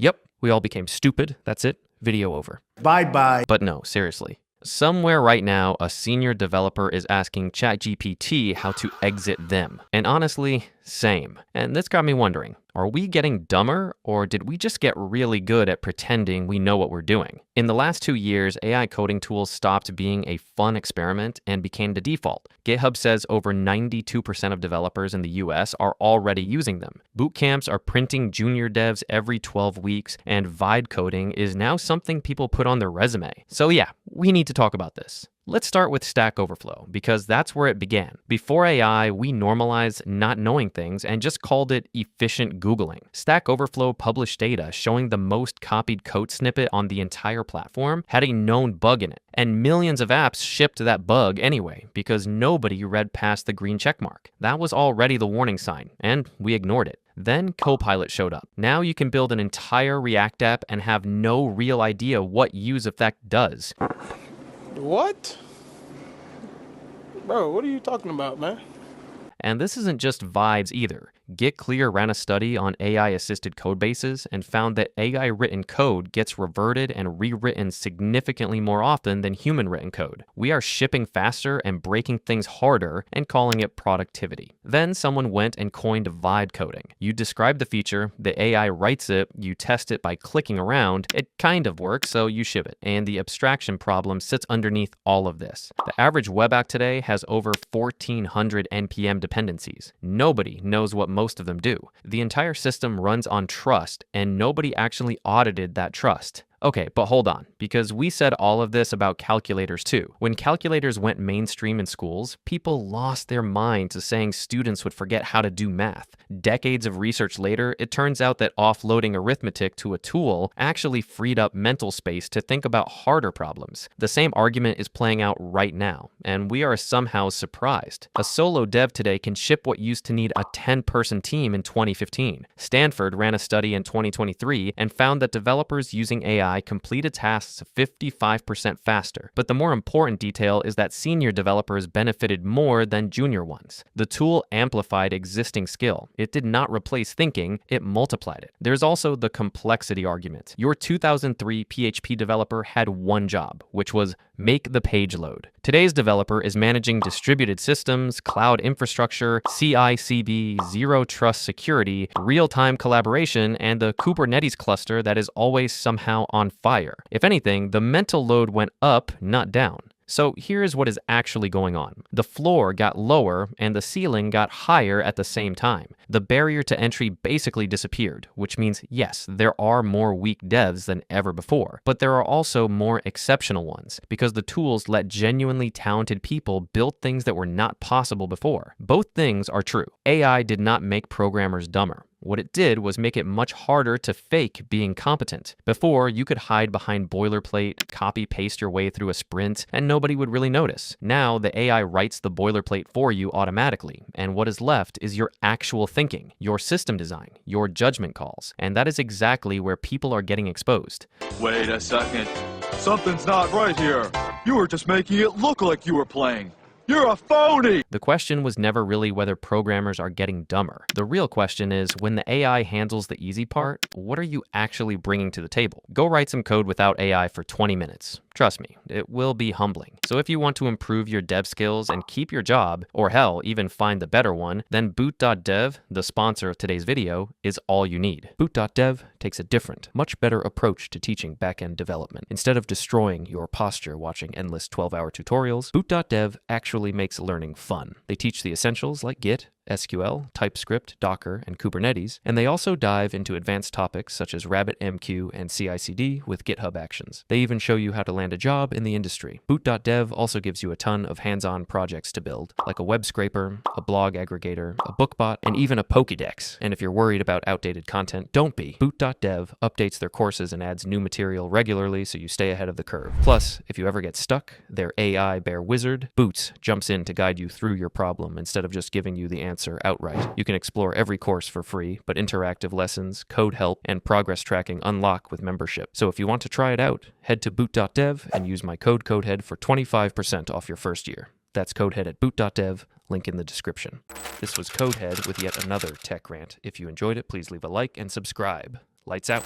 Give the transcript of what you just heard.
Yep, we all became stupid. That's it. Video over. Bye-bye. But no, seriously. Somewhere right now, a senior developer is asking ChatGPT how to exit them. And honestly, same. And this got me wondering, are we getting dumber, or did we just get really good at pretending we know what we're doing? In the last 2 years, AI coding tools stopped being a fun experiment and became the default. GitHub says over 92% of developers in the US are already using them. Boot camps are printing junior devs every 12 weeks, and vibe coding is now something people put on their resume. So yeah, we need to talk about this. Let's start with Stack Overflow, because that's where it began. Before AI, we normalized not knowing things and just called it efficient Googling. Stack Overflow published data showing the most copied code snippet on the entire platform had a known bug in it, and millions of apps shipped that bug anyway, because nobody read past the green checkmark. That was already the warning sign, and we ignored it. Then Copilot showed up. Now you can build an entire React app and have no real idea what use effect does. What? Bro, what are you talking about, man? And this isn't just vibes either. GitClear ran a study on AI-assisted code bases and found that AI-written code gets reverted and rewritten significantly more often than human-written code. We are shipping faster and breaking things harder and calling it productivity. Then someone went and coined vibe coding. You describe the feature, the AI writes it, you test it by clicking around, it kind of works, so you ship it. And the abstraction problem sits underneath all of this. The average web app today has over 1,400 NPM dependencies. Nobody knows what most of them do. The entire system runs on trust, and nobody actually audited that trust. Okay, but hold on, because we said all of this about calculators too. When calculators went mainstream in schools, people lost their mind to saying students would forget how to do math. Decades of research later, it turns out that offloading arithmetic to a tool actually freed up mental space to think about harder problems. The same argument is playing out right now, and we are somehow surprised. A solo dev today can ship what used to need a 10-person team in 2015. Stanford ran a study in 2023 and found that developers using AI completed tasks 55% faster. But the more important detail is that senior developers benefited more than junior ones. The tool amplified existing skill. It did not replace thinking, it multiplied it. There's also the complexity argument. Your 2003 PHP developer had one job, which was make the page load. Today's developer is managing distributed systems, cloud infrastructure, CI/CD, zero trust security, real-time collaboration, and the Kubernetes cluster that is always somehow on fire. If anything, the mental load went up, not down. So here's what is actually going on. The floor got lower and the ceiling got higher at the same time. The barrier to entry basically disappeared, which means yes, there are more weak devs than ever before, but there are also more exceptional ones because the tools let genuinely talented people build things that were not possible before. Both things are true. AI did not make programmers dumber. What it did was make it much harder to fake being competent. Before, you could hide behind boilerplate, copy-paste your way through a sprint, and nobody would really notice. Now, the AI writes the boilerplate for you automatically, and what is left is your actual thinking, your system design, your judgment calls. And that is exactly where people are getting exposed. Wait a second. Something's not right here. You were just making it look like you were playing. You're a phony! The question was never really whether programmers are getting dumber. The real question is, when the AI handles the easy part, what are you actually bringing to the table? Go write some code without AI for 20 minutes. Trust me, it will be humbling. So if you want to improve your dev skills and keep your job, or hell, even find the better one, then Boot.dev, the sponsor of today's video, is all you need. Boot.dev takes a different, much better approach to teaching back-end development. Instead of destroying your posture watching endless 12-hour tutorials, Boot.dev actually makes learning fun. They teach the essentials like Git, SQL, TypeScript, Docker, and Kubernetes, and they also dive into advanced topics such as RabbitMQ and CI/CD with GitHub Actions. They even show you how to land a job in the industry. Boot.dev also gives you a ton of hands-on projects to build, like a web scraper, a blog aggregator, a bookbot, and even a Pokédex. And if you're worried about outdated content, don't be. Boot.dev updates their courses and adds new material regularly so you stay ahead of the curve. Plus, if you ever get stuck, their AI bear wizard, Boots, jumps in to guide you through your problem instead of just giving you the answer outright. You can explore every course for free, but interactive lessons, code help, and progress tracking unlock with membership. So if you want to try it out, head to Boot.dev and use my code CODEHEAD for 25% off your first year. That's CODEHEAD at Boot.dev, link in the description. This was CODEHEAD with yet another tech rant. If you enjoyed it, please leave a like and subscribe. Lights out.